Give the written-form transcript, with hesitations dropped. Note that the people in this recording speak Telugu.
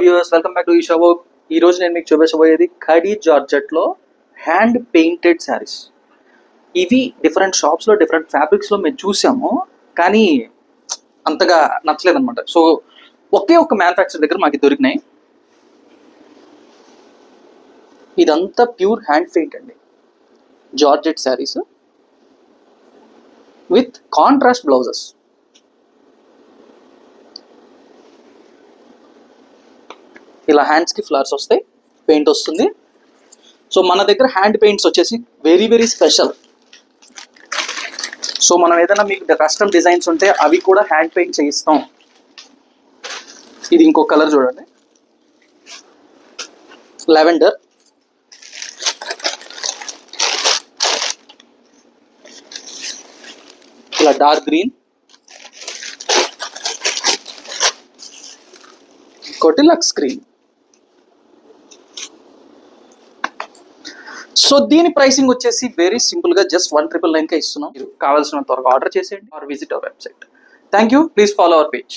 వ్యూవర్స్, వెల్కమ్ బ్యాక్ టు ఈ షో. ఈ రోజు నేను మీకు చూపించబోయేది ఖడీ జార్జెట్లో హ్యాండ్ పెయింటెడ్ శారీస్. ఇవి డిఫరెంట్ షాప్స్లో డిఫరెంట్ ఫ్యాబ్రిక్స్లో మేము చూసాము, కానీ అంతగా నచ్చలేదు అనమాట. సో ఒకే ఒక మ్యానుఫ్యాక్చర్ దగ్గర మాకు దొరికినాయి. ఇదంతా ప్యూర్ హ్యాండ్ పెయింట్ అండి, georgette saris with contrast blouses. ఇలా హ్యాండ్స్కి ఫ్లవర్స్ వస్తాయి, పెయింట్ వస్తుంది. సో మన దగ్గర హ్యాండ్ పెయింట్స్ వచ్చేసి వెరీ వెరీ స్పెషల్. సో మనం ఏదైనా మీకు కస్టమ్ డిజైన్స్ ఉంటే అవి కూడా హ్యాండ్ పెయింట్ చేయిస్తాం. ఇది ఇంకో కలర్ చూడండి, లావెండర్. ఇలా డార్క్ గ్రీన్, ఇంకోటి లక్స్ గ్రీన్. సో దీని ప్రైసింగ్ వచ్చేసి వెరీ సింపుల్ గా జస్ట్ 1999 ఇస్తున్నాం. మీరు కావాల్సిన త్వరగా ఆర్డర్ చేసేయండి are visit our website. Thank you. Please follow our page.